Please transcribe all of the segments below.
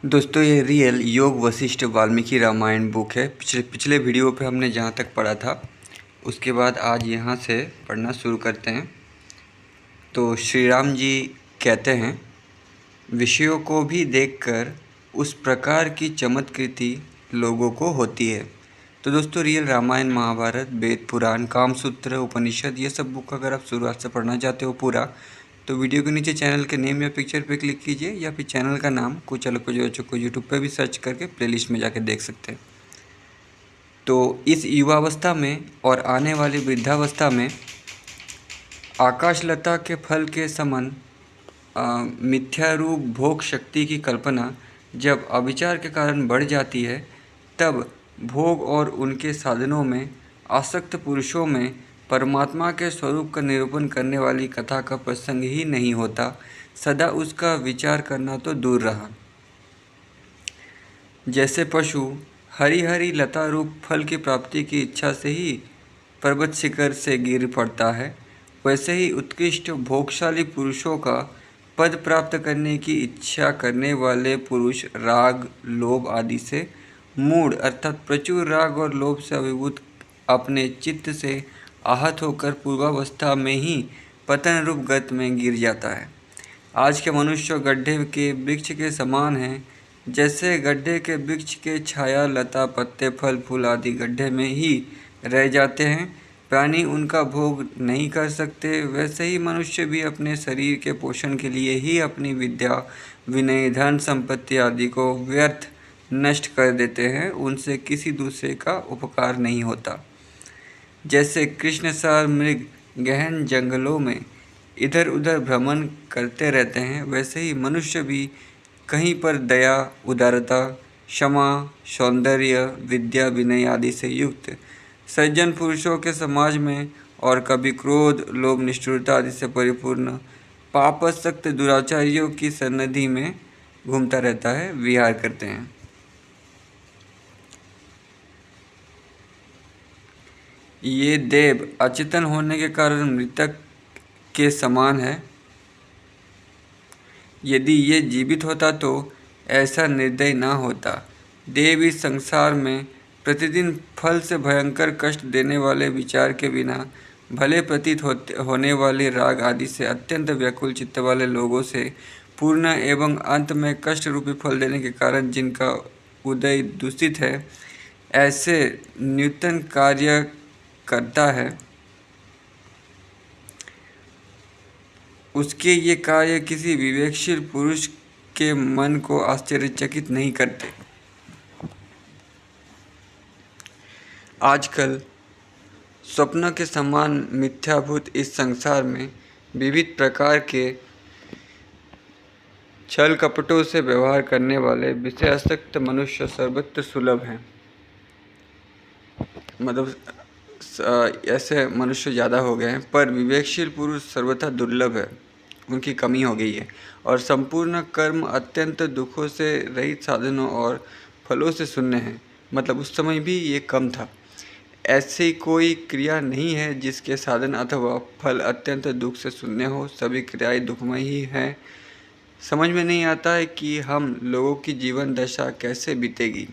दोस्तों ये रियल योग वशिष्ठ वाल्मीकि रामायण बुक है। पिछले वीडियो पे हमने जहाँ तक पढ़ा था उसके बाद आज यहाँ से पढ़ना शुरू करते हैं। तो श्री राम जी कहते हैं, विषयों को भी देखकर उस प्रकार की चमत्कृति लोगों को होती है। तो दोस्तों रियल रामायण, महाभारत, वेद, पुराण, कामसूत्र, उपनिषद, ये सब बुक अगर आप शुरुआत से पढ़ना चाहते हो पूरा, तो वीडियो के नीचे चैनल के नेम या पिक्चर पे क्लिक कीजिए, या फिर चैनल का नाम कुछ अलग को यूट्यूब पे भी सर्च करके प्लेलिस्ट में जाके देख सकते हैं। तो इस युवावस्था में और आने वाली वृद्धावस्था में आकाशलता के फल के समान मिथ्या रूप भोग शक्ति की कल्पना जब अविचार के कारण बढ़ जाती है, तब भोग और उनके साधनों में आसक्त पुरुषों में परमात्मा के स्वरूप का निरूपण करने वाली कथा का प्रसंग ही नहीं होता। सदा उसका विचार करना तो दूर रहा। जैसे पशु हरी हरी लता रूप फल की प्राप्ति की इच्छा से ही पर्वत शिखर से गिर पड़ता है, वैसे ही उत्कृष्ट भोगशाली पुरुषों का पद प्राप्त करने की इच्छा करने वाले पुरुष राग, लोभ आदि से मूढ़ अर्थात प्रचुर राग और लोभ से अभिभूत अपने चित्त से आहत होकर पूर्वावस्था में ही पतन रूप गत में गिर जाता है। आज के मनुष्य गड्ढे के वृक्ष के समान हैं। जैसे गड्ढे के वृक्ष के छाया, लता, पत्ते, फल फूल आदि गड्ढे में ही रह जाते हैं, प्राणी उनका भोग नहीं कर सकते, वैसे ही मनुष्य भी अपने शरीर के पोषण के लिए ही अपनी विद्या, विनय, धन संपत्ति आदि को व्यर्थ नष्ट कर देते हैं। उनसे किसी दूसरे का उपकार नहीं होता। जैसे कृष्णसार मृग गहन जंगलों में इधर उधर भ्रमण करते रहते हैं, वैसे ही मनुष्य भी कहीं पर दया, उदारता, क्षमा, सौंदर्य, विद्या, विनय आदि से युक्त सज्जन पुरुषों के समाज में, और कभी क्रोध, लोभ, निष्ठुरता आदि से परिपूर्ण पापसक्त दुराचारियों की सन्निधि में घूमता रहता है, विहार करते हैं। ये देव अचेतन होने के कारण मृतक के समान है। यदि ये जीवित होता तो ऐसा निर्दय ना होता। देव इस संसार में प्रतिदिन फल से भयंकर कष्ट देने वाले विचार के बिना भले प्रतीत होने वाले राग आदि से अत्यंत व्याकुल चित्त वाले लोगों से पूर्ण एवं अंत में कष्ट रूपी फल देने के कारण जिनका उदय दूषित है, ऐसे न्यूनतम कार्य करता है, उसके ये कार्य किसी विवेकशील पुरुष के मन को आश्चर्यचकित नहीं करते। आजकल स्वप्न के समान मिथ्याभूत इस संसार में विविध प्रकार के छल कपटों से व्यवहार करने वाले विषयासक्त मनुष्य सर्वत्र सुलभ हैं। मतलब ऐसे मनुष्य ज़्यादा हो गए हैं, पर विवेकशील पुरुष सर्वथा दुर्लभ है, उनकी कमी हो गई है। और संपूर्ण कर्म अत्यंत दुखों से रहित साधनों और फलों से शून्य है। मतलब उस समय भी ये कम था। ऐसी कोई क्रिया नहीं है जिसके साधन अथवा फल अत्यंत दुख से शून्य हो। सभी क्रियाएं दुखमय ही हैं। समझ में नहीं आता है कि हम लोगों की जीवन दशा कैसे बीतेगी।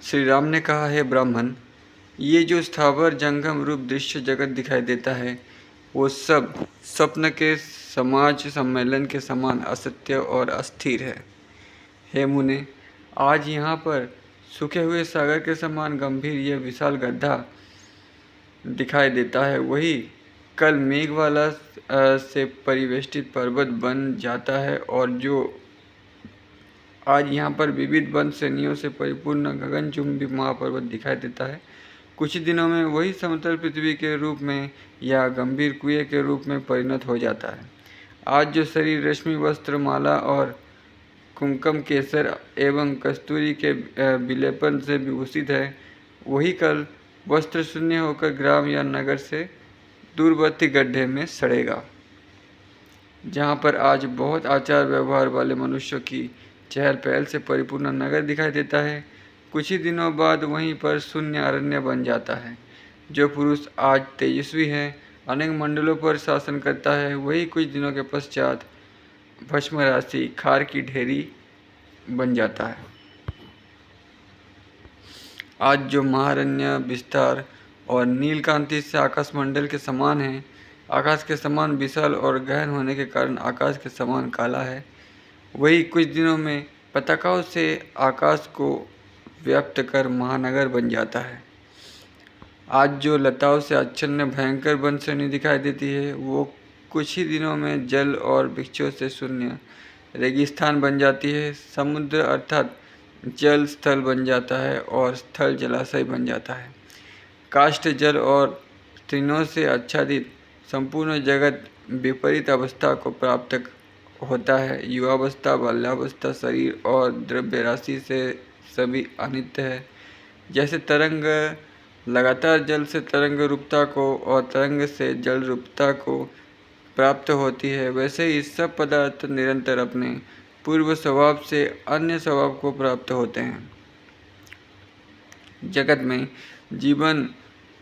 श्री राम ने कहा, है ब्राह्मण, ये जो स्थावर जंगम रूप दृश्य जगत दिखाई देता है, वो सब स्वप्न के समाज सम्मेलन के समान असत्य और अस्थिर है। हे मुने, आज यहाँ पर सूखे हुए सागर के समान गंभीर यह विशाल गड्ढा दिखाई देता है, वही कल मेघवाला से परिवेष्टित पर्वत बन जाता है, और जो आज यहाँ पर विविध वन श्रेणियों से परिपूर्ण गगनचुंबी महापर्वत दिखाई देता है, कुछ ही दिनों में वही समतल पृथ्वी के रूप में या गंभीर कुएं के रूप में परिणत हो जाता है। आज जो शरीर रश्मि, वस्त्र, माला और कुमकुम, केसर एवं कस्तूरी के विलेपन से विभूषित है, वही कल वस्त्र शून्य होकर ग्राम या नगर से दूरवर्ती गड्ढे में सड़ेगा। जहाँ पर आज बहुत आचार व्यवहार वाले मनुष्यों की चहल पहल से परिपूर्ण नगर दिखाई देता है, कुछ ही दिनों बाद वहीं पर शून्य अरण्य बन जाता है। जो पुरुष आज तेजस्वी है, अनेक मंडलों पर शासन करता है। वही कुछ दिनों के पश्चात भस्म राशि खार की ढेरी बन जाता है। आज जो महारण्य विस्तार और नीलकांति से आकाशमंडल के समान है, आकाश के समान विशाल और गहन होने के कारण आकाश के समान काला है, वही कुछ दिनों में पताकाओं से आकाश को व्याप्त कर महानगर बन जाता है। आज जो लताओं से आच्छन्न भयंकर वन श्रेणी दिखाई देती है, वो कुछ ही दिनों में जल और वृक्षों से शून्य रेगिस्तान बन जाती है। समुद्र अर्थात जल स्थल बन जाता है और स्थल जलाशय बन जाता है। काष्ठ जल और तीनों से आच्छादित संपूर्ण जगत विपरीत अवस्था को प्राप्त होता है। युवावस्था, बाल्यावस्था, शरीर और द्रव्य राशि से सभी अनित्य है। जैसे तरंग लगातार जल से तरंग रूपता को और तरंग से जल रूपता को प्राप्त होती है, वैसे ही सब पदार्थ निरंतर अपने पूर्व स्वभाव से अन्य स्वभाव को प्राप्त होते हैं। जगत में जीवन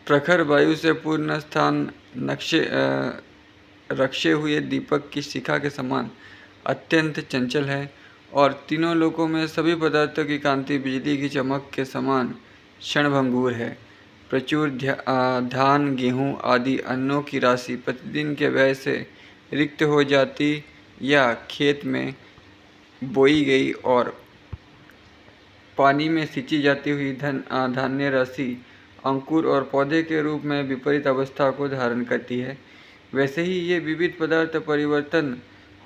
प्रखर वायु से पूर्ण स्थान रक्षे हुए दीपक की शिखा के समान अत्यंत चंचल है और तीनों लोकों में सभी पदार्थों की कांति बिजली की चमक के समान क्षणभंगुर है। प्रचुर धान, गेहूँ आदि अन्नों की राशि प्रतिदिन के व्यय से रिक्त हो जाती या खेत में बोई गई और पानी में सिंची जाती हुई धान्य राशि अंकुर और पौधे के रूप में विपरीत अवस्था को धारण करती है। वैसे ही ये विविध पदार्थ परिवर्तन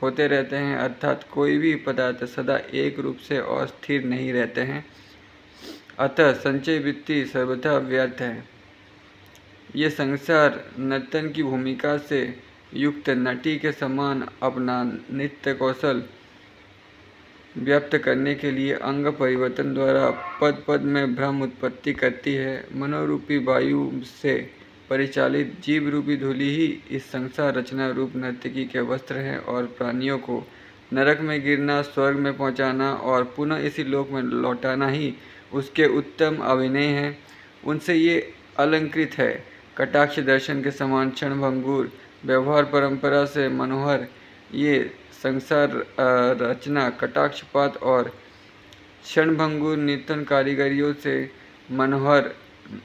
होते रहते हैं, अर्थात कोई भी पदार्थ सदा एक रूप से और स्थिर नहीं रहते हैं। अतः संचय वृत्ति सर्वथा व्यर्थ है। ये संसार नर्तन की भूमिका से युक्त नटी के समान अपना नित्य कौशल व्यक्त करने के लिए अंग परिवर्तन द्वारा पद पद में भ्रम उत्पत्ति करती है। मनोरूपी वायु से परिचालित जीव रूपी धूलि ही इस संसार रचना रूप नर्तकी के वस्त्र है और प्राणियों को नरक में गिरना, स्वर्ग में पहुंचाना और पुनः इसी लोक में लौटाना ही उसके उत्तम अभिनय है। उनसे ये अलंकृत है। कटाक्ष दर्शन के समान क्षणभंगुर व्यवहार परंपरा से मनोहर ये संसार रचना कटाक्षपात और क्षणभंगुर नूतन कारीगरियों से मनोहर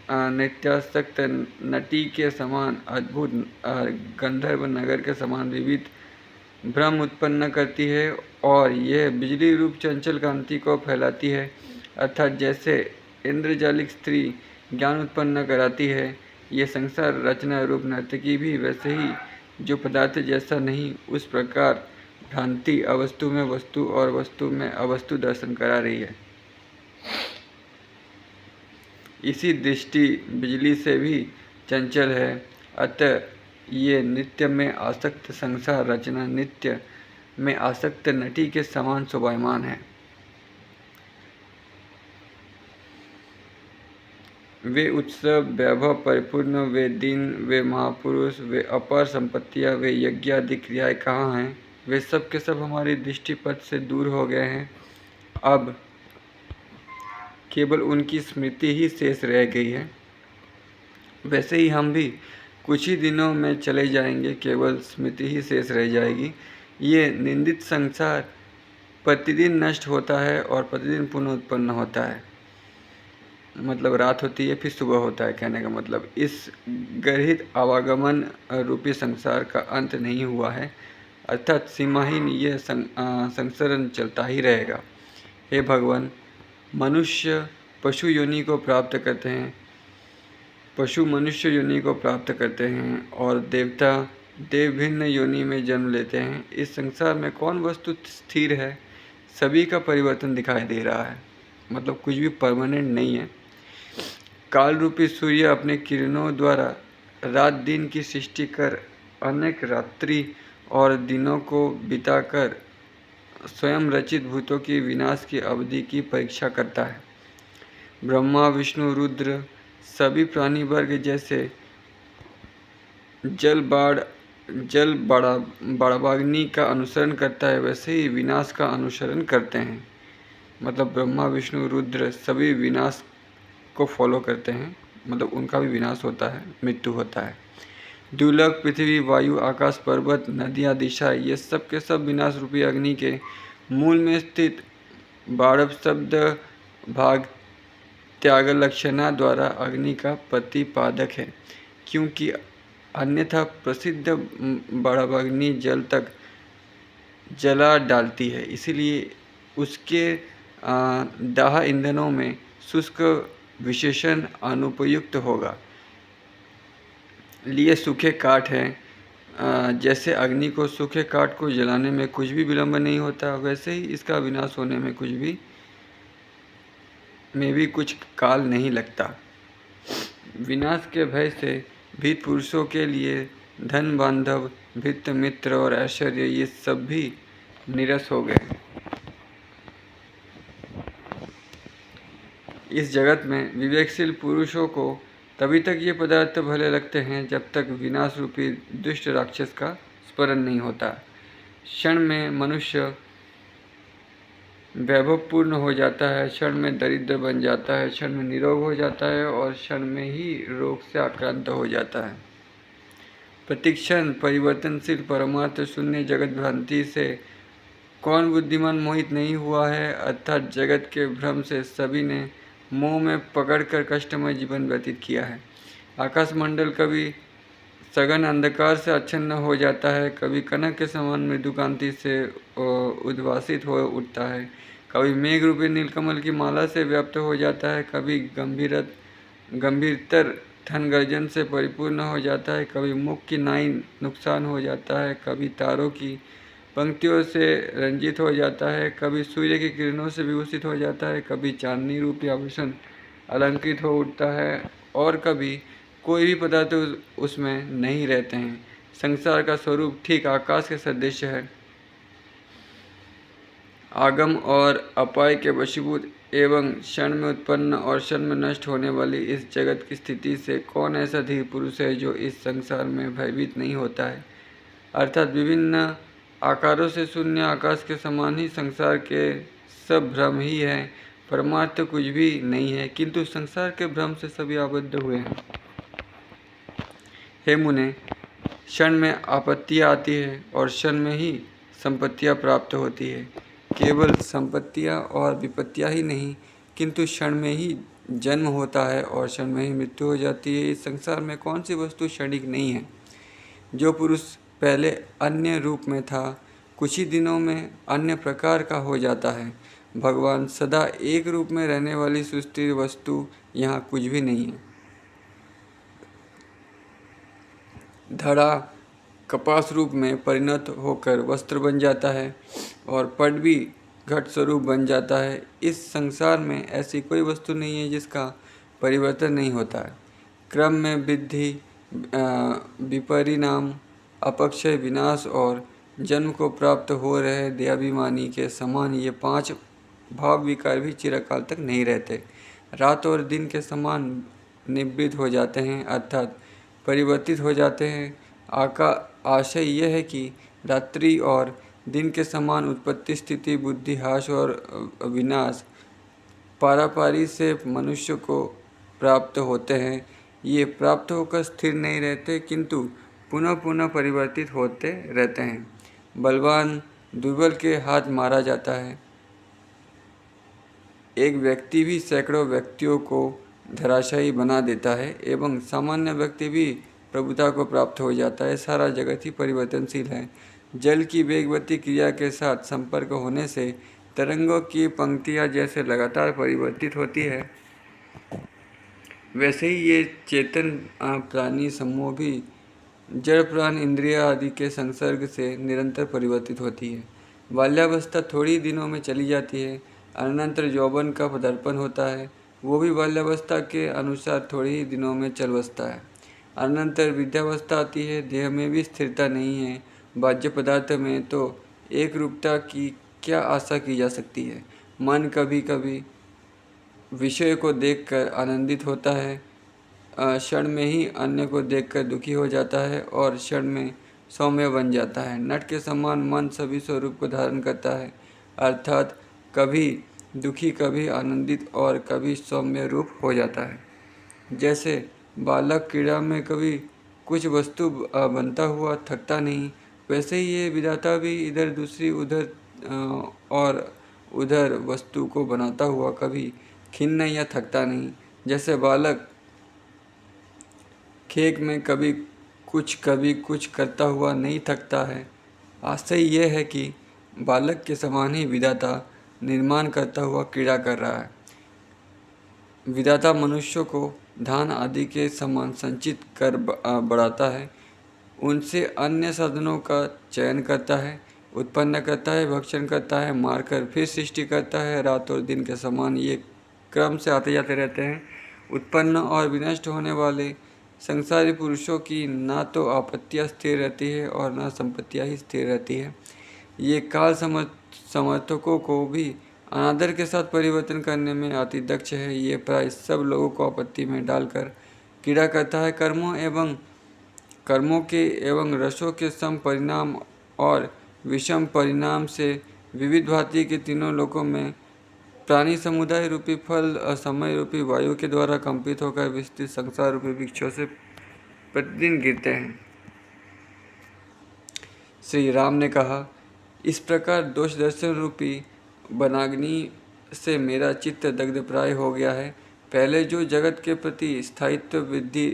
नित्यासक्त नटी के समान अद्भुत गंधर्व नगर के समान विविध भ्रम उत्पन्न करती है और यह बिजली रूप चंचल कांति को फैलाती है। अर्थात जैसे इंद्रजालिक स्त्री ज्ञान उत्पन्न कराती है, ये संसार रचना रूप नर्तकी भी वैसे ही जो पदार्थ जैसा नहीं उस प्रकार भ्रांति अवस्तु में वस्तु और वस्तु में अवस्तु दर्शन करा रही है। इसी दृष्टि बिजली से भी चंचल है। अतः ये नित्य में आसक्त संसार रचना नित्य में आसक्त नटी के समान शोभायमान है। वे उत्सव वैभव परिपूर्ण, वे दिन, वे महापुरुष, वे अपार संपत्तियाँ, वे यज्ञ आदि क्रियाएँ कहाँ हैं? वे सब के सब हमारी दृष्टिपथ से दूर हो गए हैं। अब केवल उनकी स्मृति ही शेष रह गई है। वैसे ही हम भी कुछ ही दिनों में चले जाएंगे, केवल स्मृति ही शेष रह जाएगी। ये निंदित संसार प्रतिदिन नष्ट होता है और प्रतिदिन पुनः उत्पन्न होता है। मतलब रात होती है फिर सुबह होता है, कहने का मतलब इस गर्हित आवागमन रूपी संसार का अंत नहीं हुआ है, अर्थात सीमाहीन ये संसरण चलता ही रहेगा। हे भगवान, मनुष्य पशु योनि को प्राप्त करते हैं, पशु मनुष्य योनि को प्राप्त करते हैं और देवता देव भिन्न योनि में जन्म लेते हैं। इस संसार में कौन वस्तु स्थिर है? सभी का परिवर्तन दिखाई दे रहा है, मतलब कुछ भी परमानेंट नहीं है। काल रूपी सूर्य अपने किरणों द्वारा रात दिन की सृष्टि कर अनेक रात्रि और दिनों को बिताकर स्वयं रचित भूतों की विनाश की अवधि की परीक्षा करता है। ब्रह्मा, विष्णु, रुद्र सभी प्राणी वर्ग जैसे जल बाड़ाग्नि का अनुसरण करता है, वैसे ही विनाश का अनुसरण करते हैं। मतलब ब्रह्मा, विष्णु, रुद्र सभी विनाश को फॉलो करते हैं, मतलब उनका भी विनाश होता है, मृत्यु होता है। दुर्लभ पृथ्वी, वायु, आकाश, पर्वत, नदियाँ, दिशा, ये सब के सब विनाश रूपी अग्नि के मूल में स्थित 12 शब्द भाग त्याग लक्षणा द्वारा अग्नि का प्रतिपादक है, क्योंकि अन्यथा प्रसिद्ध बड़व अग्नि जल तक जला डालती है। इसीलिए उसके दाह ईंधनों में शुष्क विशेषण अनुपयुक्त होगा। लिए सूखे काठ हैं। जैसे अग्नि को सूखे काठ को जलाने में कुछ भी विलंब नहीं होता, वैसे ही इसका विनाश होने में भी कुछ काल नहीं लगता। विनाश के भय से भीत पुरुषों के लिए धन, बांधव, भृत्य, मित्र और ऐश्वर्य ये सब भी निरस हो गए। इस जगत में विवेकशील पुरुषों को तभी तक ये पदार्थ भले लगते हैं जब तक विनाश रूपी दुष्ट राक्षस का स्मरण नहीं होता। क्षण में मनुष्य वैभवपूर्ण हो जाता है, क्षण में दरिद्र बन जाता है, क्षण में निरोग हो जाता है और क्षण में ही रोग से आक्रांत हो जाता है। प्रतिक्षण परिवर्तनशील परमार्थ शून्य जगत भ्रांति से कौन बुद्धिमान मोहित नहीं हुआ है, अर्थात जगत के भ्रम से सभी ने मोह में पकड़कर कष्टमय जीवन व्यतीत किया है। आकाशमंडल कभी सघन अंधकार से आच्छन्न हो जाता है, कभी कनक के समान मृदुकांति से उद्भासित हो उठता है, कभी मेघ रूपी नीलकमल की माला से व्याप्त हो जाता है, कभी गंभीरतर थन गर्जन से परिपूर्ण हो जाता है, कभी मुख की नाई नुकसान हो जाता है, कभी तारों की पंक्तियों से रंजित हो जाता है, कभी सूर्य की किरणों से विभूषित हो जाता है, कभी चांदनी रूपी आभूषण अलंकृत हो उठता है और कभी कोई भी पदार्थ उसमें नहीं रहते हैं। संसार का स्वरूप ठीक आकाश के सदृश है। आगम और अपाय के वशीभूत एवं क्षण में उत्पन्न और क्षण में नष्ट होने वाली इस जगत की स्थिति से कौन ऐसा धीर पुरुष है जो इस संसार में भयभीत नहीं होता है। अर्थात विभिन्न आकारों से शून्य आकाश के समान ही संसार के सब भ्रम ही है, परमार्थ कुछ भी नहीं है, किंतु संसार के भ्रम से सभी आबद्ध हुए हैं। हे मुने, क्षण में आपत्तियाँ आती है और क्षण में ही संपत्तियाँ प्राप्त होती है। केवल संपत्तियाँ और विपत्तियाँ ही नहीं, किंतु क्षण में ही जन्म होता है और क्षण में ही मृत्यु हो जाती है। इस संसार में कौन सी वस्तु क्षणिक नहीं है। जो पुरुष पहले अन्य रूप में था, कुछ ही दिनों में अन्य प्रकार का हो जाता है। भगवान सदा एक रूप में रहने वाली सुस्थिर वस्तु यहाँ कुछ भी नहीं है। धड़ा कपास रूप में परिणत होकर वस्त्र बन जाता है और पट भी घट स्वरूप बन जाता है। इस संसार में ऐसी कोई वस्तु नहीं है जिसका परिवर्तन नहीं होता है। क्रम में वृद्धि, विपरिणाम, अपक्षय, विनाश और जन्म को प्राप्त हो रहे देहाभिमानी के समान ये 5 भाव विकार भी चिरकाल तक नहीं रहते, रात और दिन के समान निवृत्त हो जाते हैं, अर्थात परिवर्तित हो जाते हैं। आशय यह है कि रात्रि और दिन के समान उत्पत्ति, स्थिति, बुद्धि, हास और विनाश पारापारी से मनुष्य को प्राप्त होते हैं। ये प्राप्त होकर स्थिर नहीं रहते, किंतु पुनः पुनः परिवर्तित होते रहते हैं। बलवान दुर्बल के हाथ मारा जाता है। एक व्यक्ति भी सैकड़ों व्यक्तियों को धराशायी बना देता है एवं सामान्य व्यक्ति भी प्रभुता को प्राप्त हो जाता है। सारा जगत ही परिवर्तनशील है। जल की वेगवती क्रिया के साथ संपर्क होने से तरंगों की पंक्तियाँ जैसे लगातार परिवर्तित होती है, वैसे ही ये चेतन प्राणी समूह भी जड़ प्राण, इंद्रिया आदि के संसर्ग से निरंतर परिवर्तित होती है। बाल्यावस्था थोड़ी दिनों में चली जाती है, अनंतर यौवन का पदार्पण होता है, वो भी बाल्यावस्था के अनुसार थोड़ी ही दिनों में चल बसता है। अनंतर वृद्धावस्था आती है, देह में भी स्थिरता नहीं है। बाह्य पदार्थ में तो एक रूपता की क्या आशा की जा सकती है। मन कभी कभी विषय को देखकर आनंदित होता है, क्षण में ही अन्य को देखकर दुखी हो जाता है और क्षण में सौम्य बन जाता है। नट के समान मन सभी स्वरूप को धारण करता है, अर्थात कभी दुखी, कभी आनंदित और कभी सौम्य रूप हो जाता है। जैसे बालक क्रीड़ा में कभी कुछ वस्तु बनता हुआ थकता नहीं, वैसे ही ये विधाता भी इधर दूसरी उधर और उधर वस्तु को बनाता हुआ कभी खिन्न या थकता नहीं। जैसे बालक खेत में कभी कुछ करता हुआ नहीं थकता है, आशय यह है कि बालक के समान ही विधाता निर्माण करता हुआ क्रीड़ा कर रहा है। विधाता मनुष्यों को धान आदि के समान संचित कर बढ़ाता है, उनसे अन्य साधनों का चयन करता है, उत्पन्न करता है, भक्षण करता है, मारकर फिर सृष्टि करता है। रात और दिन के समान ये क्रम से आते जाते रहते हैं। उत्पन्न और विनष्ट होने वाले संसारी पुरुषों की ना तो आपत्तियाँ स्थिर रहती है और ना संपत्तियाँ ही स्थिर रहती है। ये काल समर्थकों को भी अनादर के साथ परिवर्तन करने में अति दक्ष है। ये प्राय सब लोगों को आपत्ति में डालकर क्रीड़ा करता है। कर्मों के एवं रसों के सम परिणाम और विषम परिणाम से विविध भांति के तीनों लोकों में प्राणी समुदाय रूपी फल समय रूपी वायु के द्वारा कंपित होकर विस्तृत संसार रूपी वृक्षों से प्रतिदिन गिरते हैं। श्री राम ने कहा, इस प्रकार दोष दर्शन रूपी वनाग्नि से मेरा चित्त दग्ध प्राय हो गया है। पहले जो जगत के प्रति स्थायित्व वृद्धि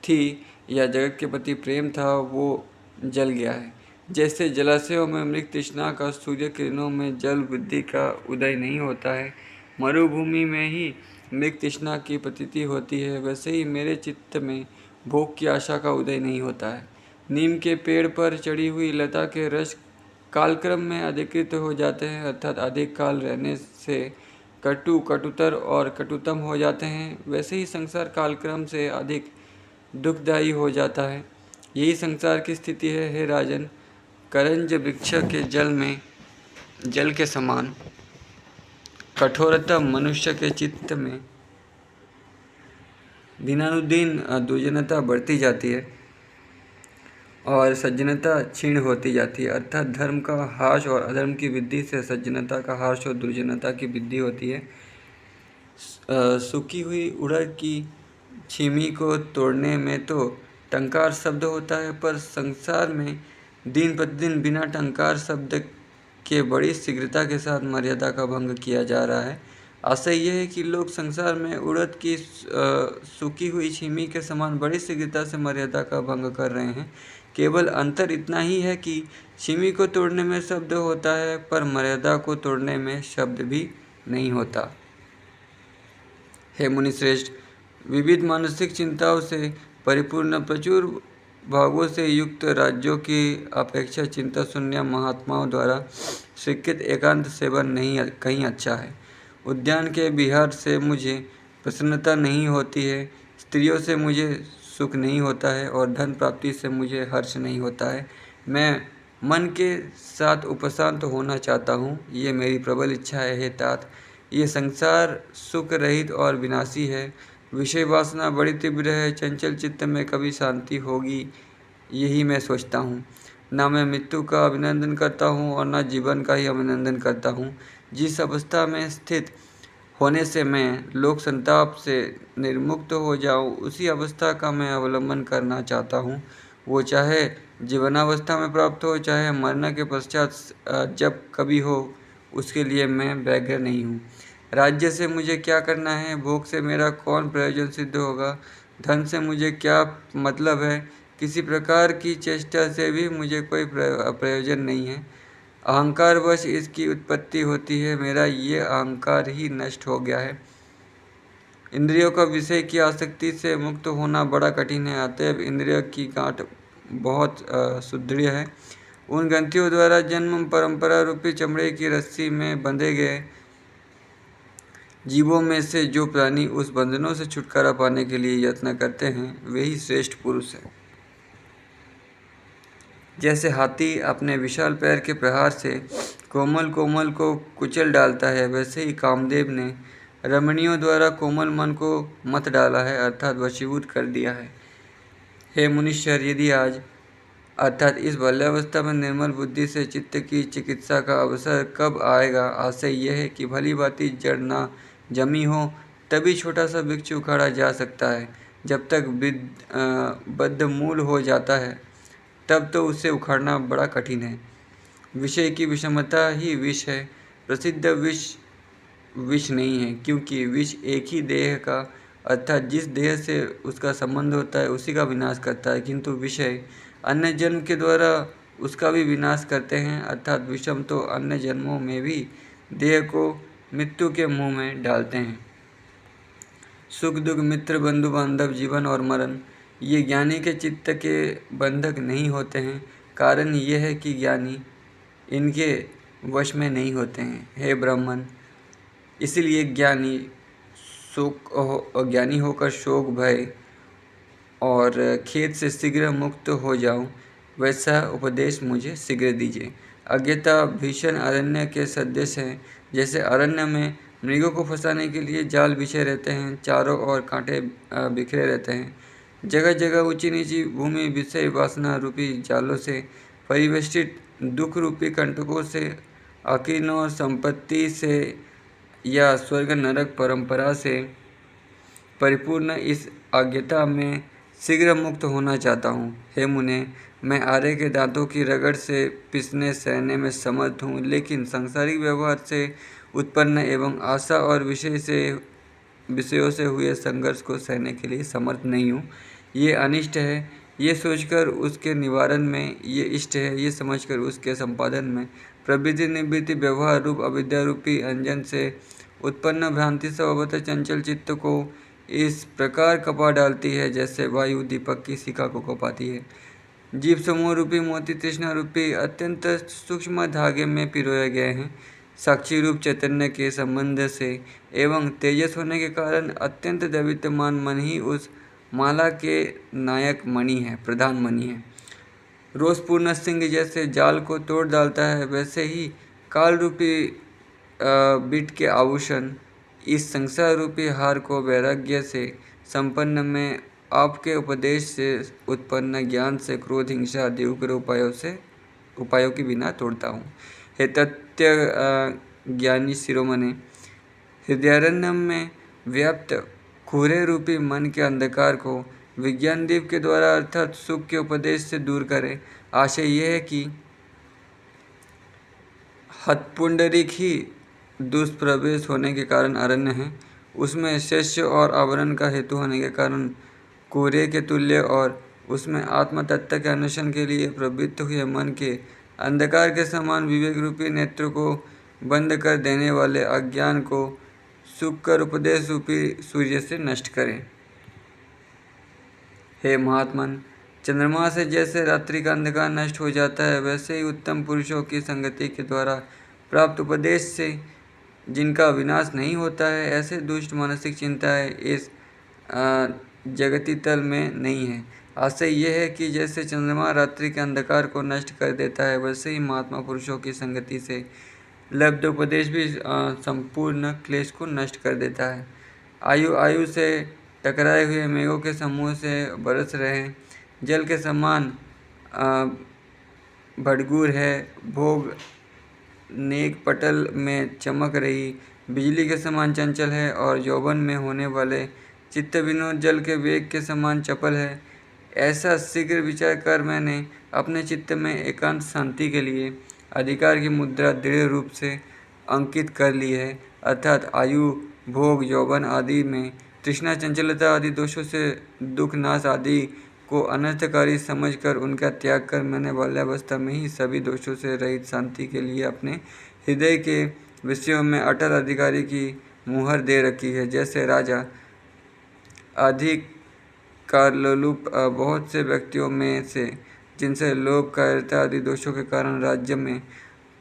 थी या जगत के प्रति प्रेम था, वो जल गया है। जैसे जलाशयों में मृग तृष्णा का सूर्य किरणों में जल वृद्धि का उदय नहीं होता है, मरुभूमि में ही मृग तृष्णा की प्रतीति होती है, वैसे ही मेरे चित्त में भोग की आशा का उदय नहीं होता है। नीम के पेड़ पर चढ़ी हुई लता के रस कालक्रम में अधिकृत हो जाते हैं, अर्थात अधिक काल रहने से कटुतर और कटुतम हो जाते हैं। वैसे ही संसार कालक्रम से अधिक दुखदायी हो जाता है। यही संसार की स्थिति है। हे राजन, करंज वृक्ष के जल के समान कठोरता मनुष्य के चित्त में दिनानुदिन दुर्जनता बढ़ती जाती है और सज्जनता क्षीण होती जाती है। अर्थात धर्म का ह्रास और अधर्म की वृद्धि से सज्जनता का ह्रास और दुर्जनता की वृद्धि होती है। सूखी हुई उड़द की छीमी को तोड़ने में तो टंकार शब्द होता है, पर संसार में दिन प्रतिदिन बिना टंकार शब्द के बड़ी शीघ्रता के साथ मर्यादा का भंग किया जा रहा है। आशय यह है कि लोग संसार में उड़द की सूखी हुई छीमी के समान बड़ी शीघ्रता से मर्यादा का भंग कर रहे हैं। केवल अंतर इतना ही है कि छीमी को तोड़ने में शब्द होता है, पर मर्यादा को तोड़ने में शब्द भी नहीं होता। हे मुनिश्रेष्ठ, विविध मानसिक चिंताओं से परिपूर्ण प्रचुर भागों से युक्त राज्यों की अपेक्षा चिंता शून्य महात्माओं द्वारा स्वीकृत एकांत सेवन नहीं कहीं अच्छा है। उद्यान के विहार से मुझे प्रसन्नता नहीं होती है, स्त्रियों से मुझे सुख नहीं होता है और धन प्राप्ति से मुझे हर्ष नहीं होता है। मैं मन के साथ उपशांत होना चाहता हूँ, ये मेरी प्रबल इच्छा है। हे तात, ये संसार सुख रहित और विनाशी है। विषय वासना बड़ी तीव्र है। चंचल चित्त में कभी शांति होगी, यही मैं सोचता हूँ। ना मैं मृत्यु का अभिनंदन करता हूँ और ना जीवन का ही अभिनंदन करता हूँ। जिस अवस्था में स्थित होने से मैं लोक संताप से निर्मुक्त हो जाऊँ, उसी अवस्था का मैं अवलंबन करना चाहता हूँ। वो चाहे जीवनावस्था में प्राप्त हो, चाहे मरने के पश्चात जब कभी हो, उसके लिए मैं व्यग्र नहीं हूँ। राज्य से मुझे क्या करना है? भोग से मेरा कौन प्रयोजन सिद्ध होगा? धन से मुझे क्या मतलब है? किसी प्रकार की चेष्टा से भी मुझे कोई प्रयोजन नहीं है। अहंकारवश इसकी उत्पत्ति होती है। मेरा ये अहंकार ही नष्ट हो गया है। इंद्रियों का विषय की आसक्ति से मुक्त होना बड़ा कठिन है। अतएव इंद्रियों की गांठ बहुत सुदृढ़ है। उन ग्रंथियों द्वारा जन्म परंपरा रूपी चमड़े की रस्सी में बंधे गए जीवों में से जो प्राणी उस बंधनों से छुटकारा पाने के लिए यत्न करते हैं, वे ही श्रेष्ठ पुरुष हैं। जैसे हाथी अपने विशाल पैर के प्रहार से कोमल को कुचल डालता है, वैसे ही कामदेव ने रमणियों द्वारा कोमल मन को मत डाला है, अर्थात वशीभूत कर दिया है। हे मुनीश्वर, यदि आज अर्थात इस बाल्यावस्था में निर्मल बुद्धि से चित्त की चिकित्सा का अवसर कब आएगा? आशय यह है कि भली भांति जड़ ना जमी हो, तभी छोटा सा वृक्ष उखाड़ा जा सकता है। जब तक बद्धमूल हो जाता है तब तो उसे उखाड़ना बड़ा कठिन है। विषय की विषमता ही विष है। प्रसिद्ध विष विष नहीं है, क्योंकि विष एक ही देह का अर्थात जिस देह से उसका संबंध होता है उसी का विनाश करता है, किंतु विषय अन्य जन्म के द्वारा उसका भी विनाश करते हैं, अर्थात विषम तो अन्य जन्मों में भी देह को मृत्यु के मुंह में डालते हैं। सुख दुख, मित्र बंधु बांधव, जीवन और मरण ये ज्ञानी के चित्त के बंधक नहीं होते हैं। कारण यह है कि ज्ञानी इनके वश में नहीं होते हैं। हे ब्राह्मण, इसलिए ज्ञानी होकर शोक भय और खेद से शीघ्र मुक्त हो जाऊं, वैसा उपदेश मुझे शीघ्र दीजिए। अज्ञता भीषण अरण्य के सदृश है। जैसे अरण्य में मृगों को फंसाने के लिए जाल बिछे रहते हैं, चारों ओर कांटे बिखरे रहते हैं, जगह जगह ऊंची नीची भूमि विषय वासना रूपी जालों से परिवेष्टित, दुख रूपी कंटकों से अकीर्ण, संपत्ति से या स्वर्ग नरक परंपरा से परिपूर्ण इस अज्ञता में शीघ्र मुक्त होना चाहता हूँ। हे मुने, मैं आरे के दांतों की रगड़ से पिसने सहने में समर्थ हूँ, लेकिन सांसारिक व्यवहार से उत्पन्न एवं आशा और विषयों से हुए संघर्ष को सहने के लिए समर्थ नहीं हूँ। ये अनिष्ट है ये सोचकर उसके निवारण में, ये इष्ट है ये समझकर उसके संपादन में, प्रवृत्ति निवृत्ति व्यवहार रूप अविद्या रूपी अंजन से उत्पन्न भ्रांति स्वभावतः चंचल चित्त को इस प्रकार कपा डालती है, जैसे वायु दीपक की शिखा को कपाती है। जीव समूह रूपी मोती तृष्णा रूपी अत्यंत सूक्ष्म धागे में पिरोए गए हैं। साक्षी रूप चैतन्य के संबंध से एवं तेजस होने के कारण अत्यंत दैवित्यमान मन ही उस माला के नायक मणि है, प्रधान मणि है। रोष पूर्ण सिंह जैसे जाल को तोड़ डालता है, वैसे ही काल रूपी बिट के आभूषण इस संसार रूपी हार को वैराग्य से संपन्न में आपके उपदेश से उत्पन्न ज्ञान से क्रोध हिंसा आदि उग्र उपायों के बिना तोड़ता हूँ। हे तथ्य ज्ञानी शिरोमणि, हृदयारण्य में व्याप्त कुहरे रूपी मन के अंधकार को विज्ञान दीप के द्वारा अर्थात सुख के उपदेश से दूर करें। आशय यह है कि हथपुंडरीक ही दुष्प्रवेश होने के कारण अरण्य है, उसमें शस्य और आवरण का हेतु होने के कारण कुहरे के तुल्य, और उसमें आत्म तत्व के अन्वेषण के लिए प्रवृत्त हुए मन के अंधकार के समान विवेक रूपी नेत्र को बंद कर देने वाले अज्ञान को सुख कर उपदेश रूपी सूर्य से नष्ट करें। हे महात्मन, चंद्रमा से जैसे रात्रि का अंधकार नष्ट हो जाता है, वैसे ही उत्तम पुरुषों की संगति के द्वारा प्राप्त उपदेश से जिनका विनाश नहीं होता है, ऐसे दुष्ट मानसिक चिंताएं इस जगती तल में नहीं है। आशय यह है कि जैसे चंद्रमा रात्रि के अंधकार को नष्ट कर देता है, वैसे ही महात्मा पुरुषों की संगति से लब्ध उपदेश भी संपूर्ण क्लेश को नष्ट कर देता है। आयु से टकराए हुए मेघों के समूह से बरस रहे जल के समान भड़गूर है, भोग नेक पटल में चमक रही बिजली के समान चंचल है, और यौवन में होने वाले चित्त विनोद जल के वेग के समान चपल है। ऐसा शीघ्र विचार कर मैंने अपने चित्त में एकांत शांति के लिए अधिकार की मुद्रा दृढ़ रूप से अंकित कर ली है, अर्थात आयु भोग यौवन आदि में तृष्णा चंचलता आदि दोषों से दुख नाश आदि को अनर्थकारी समझकर उनका त्याग कर मैंने बाल्यावस्था में ही सभी दोषों से रहित शांति के लिए अपने हृदय के विषयों में अटल अधिकारी की मुहर दे रखी है। जैसे राजा अधिकारलोलुप बहुत से व्यक्तियों में से जिनसे लोभ कायरता आदि दोषों के कारण राज्य में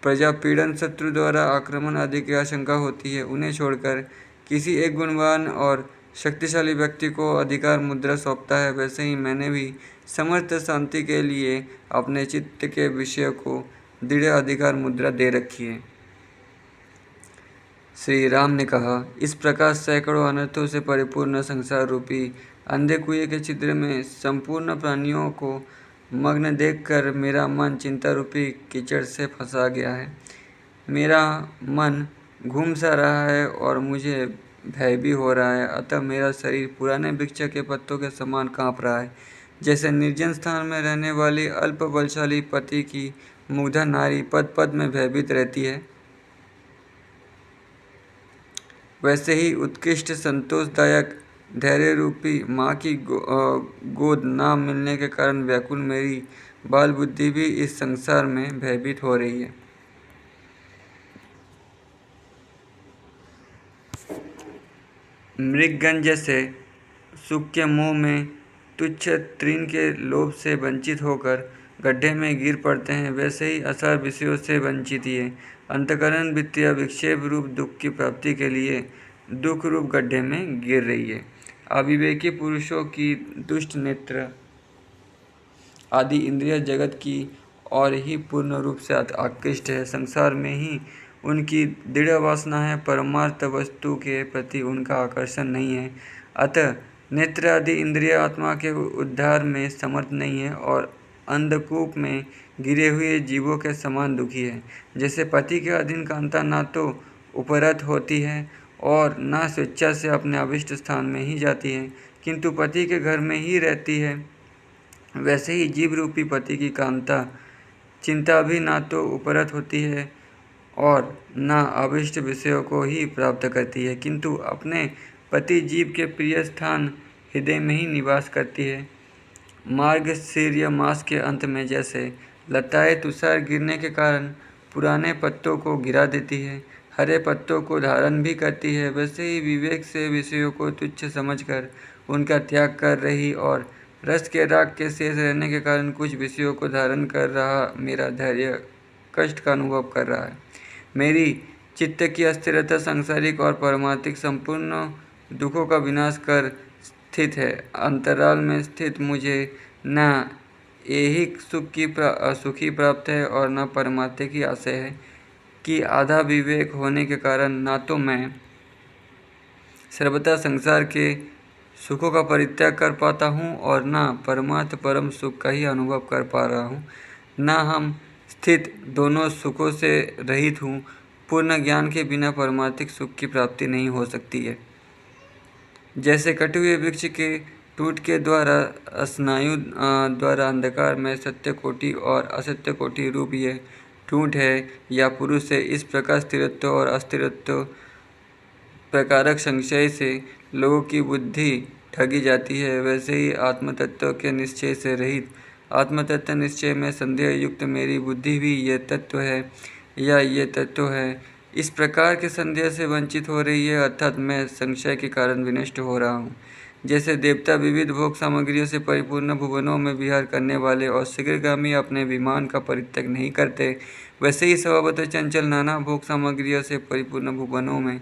प्रजा पीड़न शत्रु द्वारा आक्रमण आदि की आशंका होती है, उन्हें छोड़कर किसी एक गुणवान और शक्तिशाली व्यक्ति को अधिकार मुद्रा सौंपता है, वैसे ही मैंने भी समर्थ शांति के लिए अपने चित्त के विषय को दृढ़ अधिकार मुद्रा दे रखी है। श्री राम ने कहा, इस प्रकार सैकड़ों अनर्थों से परिपूर्ण संसार रूपी अंधे कुएं के छिद्र में संपूर्ण प्राणियों को मग्न देखकर मेरा मन चिंता रूपी कीचड़ से फंसा गया है। मेरा मन घूम सा रहा है और मुझे भय भी हो रहा है। अतः मेरा शरीर पुराने वृक्ष के पत्तों के समान कांप रहा है। जैसे निर्जन स्थान में रहने वाली अल्प बलशाली पति की मुग्धा नारी पद पद में भयभीत रहती है, वैसे ही उत्कृष्ट संतोषदायक धैर्य रूपी माँ की गोद ना मिलने के कारण व्याकुल मेरी बाल बुद्धि भी इस संसार में भयभीत हो रही है। मृगगण जैसे सुख के मोह में तुच्छ तृण के लोभ से वंचित होकर गड्ढे में गिर पड़ते हैं, वैसे ही असार विषयों से वंचित ये अंतकरण वित्तीय विक्षेप रूप दुख की प्राप्ति के लिए दुख रूप गड्ढे में गिर रही है। अविवेकी पुरुषों की दुष्ट नेत्र आदि इंद्रिय जगत की और ही पूर्ण रूप से आकृष्ट है। संसार में ही उनकी दृढ़ वासना है, परमार्थ वस्तु के प्रति उनका आकर्षण नहीं है। अतः नेत्र आदि इंद्रिय आत्मा के उद्धार में समर्थ नहीं है और अंधकूप में गिरे हुए जीवों के समान दुखी है। जैसे पति के अधीन कांता ना तो उपरत होती है और ना स्वेच्छा से अपने अभिष्ट स्थान में ही जाती है, किंतु पति के घर में ही रहती है, वैसे ही जीव रूपी पति की कांता चिंता भी ना तो उपरत होती है और ना अभिष्ट विषयों को ही प्राप्त करती है, किंतु अपने पति जीव के प्रिय स्थान हृदय में ही निवास करती है। मार्गशीर्य मास के अंत में जैसे लताएं तुषार गिरने के कारण पुराने पत्तों को गिरा देती है, हरे पत्तों को धारण भी करती है, वैसे ही विवेक से विषयों को तुच्छ समझकर उनका त्याग कर रही और रस के राग के शेष रहने के कारण कुछ विषयों को धारण कर रहा मेरा धैर्य कष्ट का अनुभव कर रहा है। मेरी चित्त की अस्थिरता सांसारिक और पारमार्थिक संपूर्ण दुखों का विनाश कर स्थित है। अंतराल में स्थित मुझे न ऐहिक सुखी प्राप्त है और न परमार्थ की आशय है कि आधा विवेक होने के कारण ना तो मैं सर्वथा संसार के सुखों का परित्याग कर पाता हूँ और ना परमार्थ परम सुख का ही अनुभव कर पा रहा हूँ, ना हम स्थित दोनों सुखों से रहित हूँ। पूर्ण ज्ञान के बिना परमार्थिक सुख की प्राप्ति नहीं हो सकती है। जैसे कटे हुए वृक्ष के टूट के द्वारा स्नायु द्वारा अंधकार में सत्य कोटि और असत्य कोटि रूप ये टूट है या पुरुष है, इस प्रकार स्थिरत्व और अस्थिरत्व प्रकारक संशय से लोगों की बुद्धि ठगी जाती है, वैसे ही आत्मतत्व के निश्चय से रहित आत्मतत्व निश्चय में संदेह युक्त मेरी बुद्धि भी ये तत्व है या ये तत्व है, इस प्रकार के संदेह से वंचित हो रही है, अर्थात मैं संशय के कारण विनष्ट हो रहा हूँ। जैसे देवता विविध भोग सामग्रियों से परिपूर्ण भुवनों में विहार करने वाले और शीघ्रगामी अपने विमान का परित्याग नहीं करते, वैसे ही स्वभावतः चंचल नाना भोग सामग्रियों से परिपूर्ण भुवनों में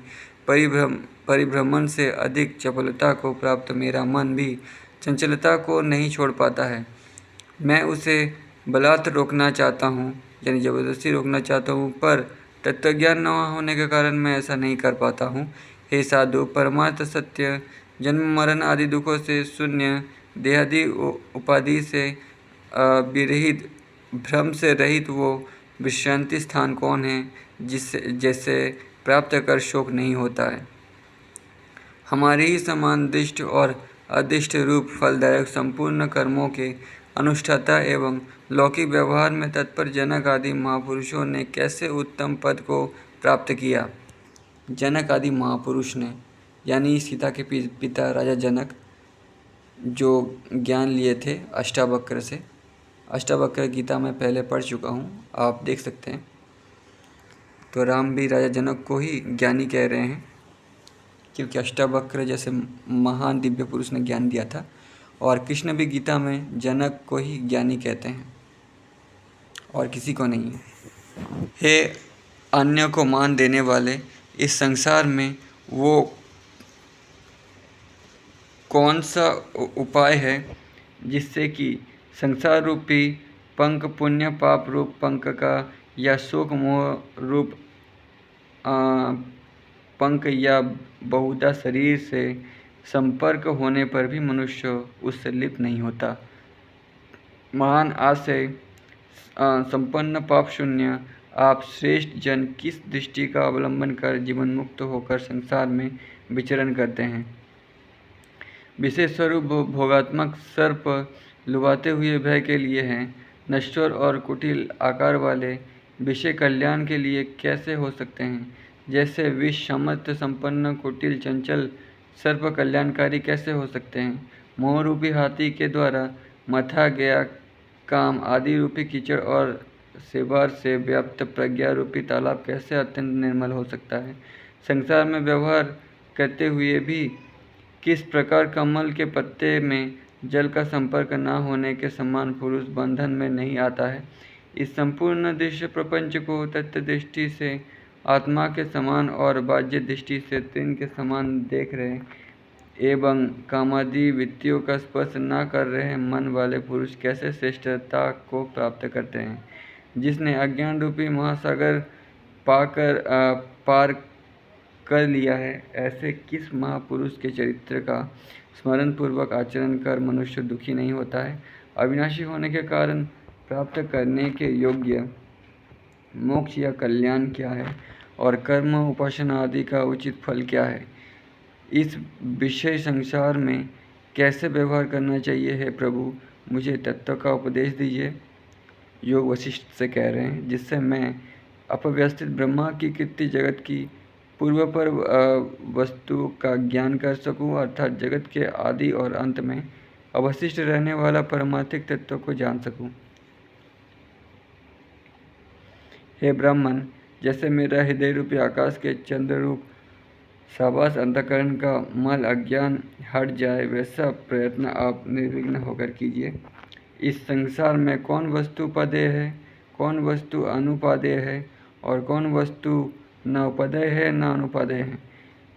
परिभ्रमण से अधिक चपलता को प्राप्त मेरा मन भी चंचलता को नहीं छोड़ पाता है। मैं उसे बलात् रोकना चाहता हूँ, यानी जबरदस्ती रोकना चाहता हूँ, पर तत्वज्ञान न होने के कारण मैं ऐसा नहीं कर पाता हूँ। हे साधु, परमार्थ सत्य जन्म मरण आदि दुखों से शून्य देहादि उपाधि से विरहित भ्रम से रहित वो विश्रांति स्थान कौन है जैसे प्राप्त कर शोक नहीं होता है। हमारे ही समान दृष्ट और अदृष्ट रूप फलदायक संपूर्ण कर्मों के अनुष्ठाता एवं लौकिक व्यवहार में तत्पर जनक आदि महापुरुषों ने कैसे उत्तम पद को प्राप्त किया। जनक आदि महापुरुष ने, यानी सीता के पिता राजा जनक, जो ज्ञान लिए थे अष्टावक्र से। अष्टावक्र गीता में पहले पढ़ चुका हूँ, आप देख सकते हैं। तो राम भी राजा जनक को ही ज्ञानी कह रहे हैं, क्योंकि अष्टावक्र जैसे महान दिव्य पुरुष ने ज्ञान दिया था, और कृष्ण भी गीता में जनक को ही ज्ञानी कहते हैं और किसी को नहीं है। हे अन्य को मान देने वाले, इस संसार में वो कौन सा उपाय है जिससे कि संसार रूपी पंख पुण्य पाप रूप पंख का या शोक मोह रूप पंख या बहुधा शरीर से संपर्क होने पर भी मनुष्य उससे लिप्त नहीं होता। महान आशय संपन्न पाप शून्य आप श्रेष्ठ जन किस दृष्टि का अवलंबन कर जीवन मुक्त होकर संसार में विचरण करते हैं? विशेष स्वरूप भोगात्मक सर्प लुभाते हुए भय के लिए हैं, नश्वर और कुटिल आकार वाले विषय कल्याण के लिए कैसे हो सकते हैं? जैसे विष सामर्थ्य संपन्न कुटिल चंचल सर्प कल्याणकारी कैसे हो सकते हैं? मोह रूपी हाथी के द्वारा मथा गया काम आदि रूपी कीचड़ और सेवार से व्याप्त प्रज्ञा रूपी तालाब कैसे अत्यंत निर्मल हो सकता है? संसार में व्यवहार करते हुए भी किस प्रकार कमल के पत्ते में जल का संपर्क न होने के समान पुरुष बंधन में नहीं आता है? इस संपूर्ण दृश्य प्रपंच को तत्व दृष्टि से आत्मा के समान और बाह्य दृष्टि से तृण के समान देख रहे एवं कामादि वृत्तियों का स्पर्श न कर रहे मन वाले पुरुष कैसे श्रेष्ठता को प्राप्त करते हैं? जिसने अज्ञान रूपी महासागर पार कर लिया है, ऐसे किस महापुरुष के चरित्र का स्मरण पूर्वक आचरण कर मनुष्य दुखी नहीं होता है? अविनाशी होने के कारण प्राप्त करने के योग्य मोक्ष या कल्याण क्या है और कर्म उपासना आदि का उचित फल क्या है? इस विषय संसार में कैसे व्यवहार करना चाहिए? है प्रभु, मुझे तत्व का उपदेश दीजिए। योग वशिष्ठ से कह रहे हैं, जिससे मैं अपव्यवस्थित ब्रह्मा की कृत्य जगत की पूर्व पर वस्तु का ज्ञान कर सकूं, अर्थात जगत के आदि और अंत में अवशिष्ट रहने वाला परमार्थिक तत्व को जान सकूं। हे ब्राह्मण, जैसे मेरा हृदय रूपी आकाश के चंद्र रूप शाबाश अंतःकरण का मल अज्ञान हट जाए, वैसा प्रयत्न आप निर्विघ्न होकर कीजिए। इस संसार में कौन वस्तु पदेय है, कौन वस्तु अनुपादेय है और कौन वस्तु न उपादेय है न अनुपादेय है?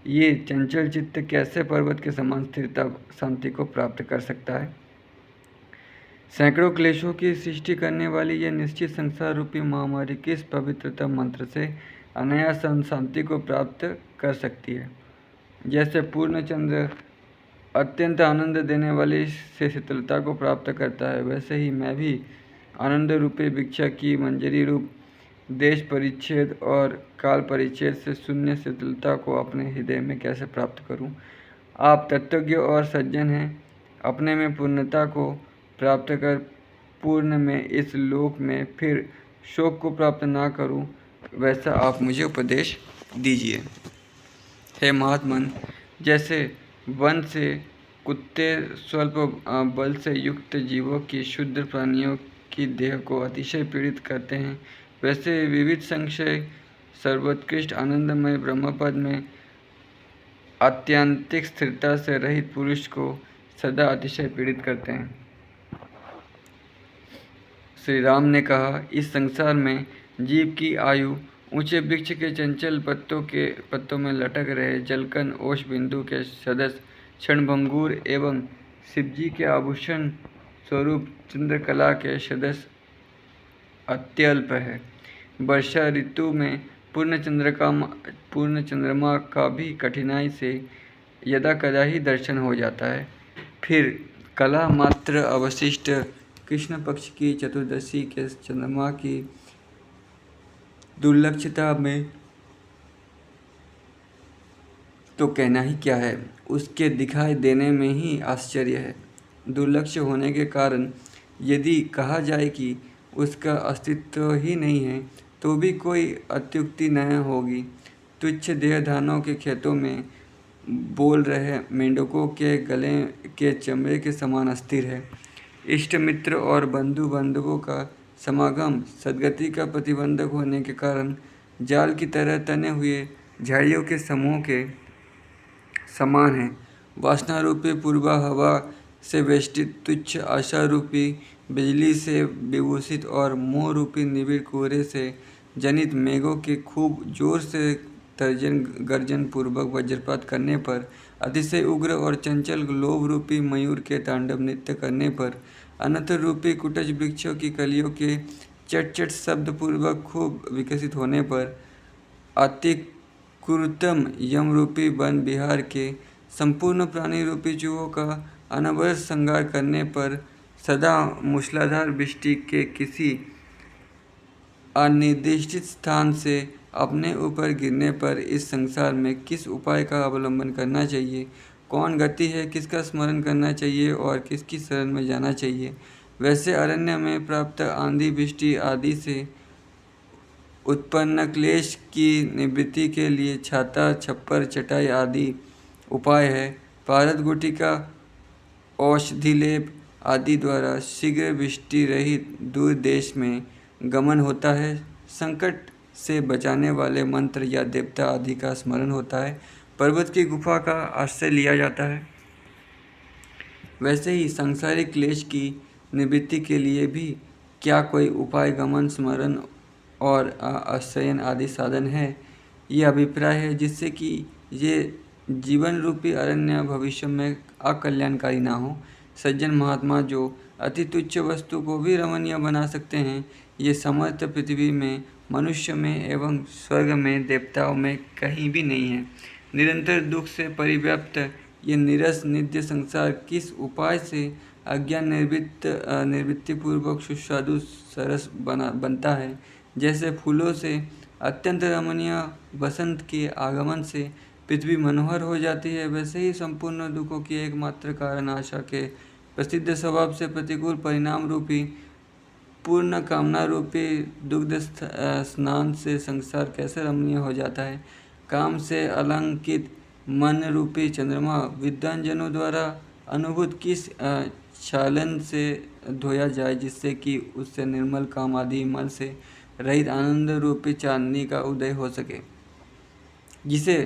ये चंचल चित्त कैसे पर्वत के समान स्थिरता शांति को प्राप्त कर सकता है? सैकड़ों क्लेशों की सृष्टि करने वाली यह निश्चित संसार रूपी महामारी किस पवित्रतम मंत्र से अनायास शांति को प्राप्त कर सकती है? जैसे पूर्ण चंद्र अत्यंत आनंद देने वाली से शीतलता को प्राप्त करता है, वैसे ही मैं भी आनंद रूपी भिक्षा की मंजरी रूप देश परिच्छेद और काल परिच्छेद से शून्य शीतलता को अपने हृदय में कैसे प्राप्त करूं? आप तत्वज्ञ और सज्जन हैं, अपने में पूर्णता को प्राप्त कर पूर्ण में इस लोक में फिर शोक को प्राप्त ना करूं, वैसा आप मुझे उपदेश दीजिए। हे महात्मन, जैसे वन से कुत्ते स्वल्प बल से युक्त जीवों की शुद्ध प्राणियों की देह को अतिशय पीड़ित करते हैं, वैसे विविध संशय सर्वोत्कृष्ट आनंदमय ब्रह्मपद में आत्यंतिक स्थिरता से रहित पुरुष को सदा अतिशय पीड़ित करते हैं। श्री राम ने कहा, इस संसार में जीव की आयु ऊंचे वृक्ष के चंचल पत्तों में लटक रहे जलकन ओष बिंदु के सदस्य क्षणभंगुर एवं शिवजी के आभूषण स्वरूप चंद्रकला के सदस्य अत्यल्प है। वर्षा ऋतु में पूर्ण चंद्रमा का भी कठिनाई से यदा कदा ही दर्शन हो जाता है। फिर कला मात्र अवशिष्ट कृष्ण पक्ष की चतुर्दशी के चंद्रमा की दुर्लक्षता में तो कहना ही क्या है, उसके दिखाई देने में ही आश्चर्य है। दुर्लक्ष होने के कारण यदि कहा जाए कि उसका अस्तित्व ही नहीं है, तो भी कोई अत्युक्ति न होगी। तुच्छ देहधानों के खेतों में बोल रहे मेंढकों के गले के चमड़े के समान अस्थिर है। इष्ट मित्र और बंधु बांधवों का समागम सद्गति का प्रतिबंधक होने के कारण जाल की तरह तने हुए झाड़ियों के समूह के समान है। वासना रूपी पूर्वा हवा से वेष्टित तुच्छ आशा रूपी बिजली से विभूषित और मोह रूपी निबिड़ कोहरे से जनित मेघों के खूब जोर से तर्जन गर्जन पूर्वक वज्रपात करने पर, अतिशय उग्र और चंचल लोभ रूपी मयूर के तांडव नृत्य करने पर, अनंत रूपी कुटज वृक्षों की कलियों के चट चट शब्द पूर्वक खूब विकसित होने पर, अति क्रूरतम यम रूपी वन विहार के संपूर्ण प्राणी रूपी चूहों का अनवरत संहार करने पर, सदा मूसलाधार वृष्टि के किसी अनिर्दिष्ट स्थान से अपने ऊपर गिरने पर इस संसार में किस उपाय का अवलंबन करना चाहिए, कौन गति है, किसका स्मरण करना चाहिए और किसकी शरण में जाना चाहिए। वैसे अरण्य में प्राप्त आंधी वृष्टि आदि से उत्पन्न क्लेश की निवृत्ति के लिए छाता, छप्पर, चटाई आदि उपाय है। पारद गुटिका, औषधिलेप आदि द्वारा शीघ्र वृष्टि रहित दूर देश में गमन होता है। संकट से बचाने वाले मंत्र या देवता आदि का स्मरण होता है। पर्वत की गुफा का आश्रय लिया जाता है। वैसे ही सांसारिक क्लेश की निवृत्ति के लिए भी क्या कोई उपाय, गमन, स्मरण और आश्रयन आदि साधन है? ये अभिप्राय है जिससे कि ये जीवन रूपी अरण्य भविष्य में अकल्याणकारी ना हो। सज्जन महात्मा जो अति तुच्छ वस्तु को भी रमणीय बना सकते हैं, ये समर्थ पृथ्वी में, मनुष्य में एवं स्वर्ग में, देवताओं में कहीं भी नहीं है। निरंतर दुख से परिव्याप्त ये निरस नित्य संसार किस उपाय से अज्ञान निवृत्ति पूर्वक सुस्वादु सरस बनता है। जैसे फूलों से अत्यंत रमणीय बसंत के आगमन से पृथ्वी मनोहर हो जाती है, वैसे ही संपूर्ण दुखों की एकमात्र कारण आशा के प्रसिद्ध स्वभाव से प्रतिकूल परिणाम रूपी पूर्ण कामना रूपी दुग्ध स्नान से संसार कैसे रमणीय हो जाता है। काम से अलंकित मन रूपी चंद्रमा विद्वान जनों द्वारा अनुभूत किस छालन से धोया जाए, जिससे कि उससे निर्मल काम आदि मल से रहित आनंद रूपी चांदनी का उदय हो सके, जिसे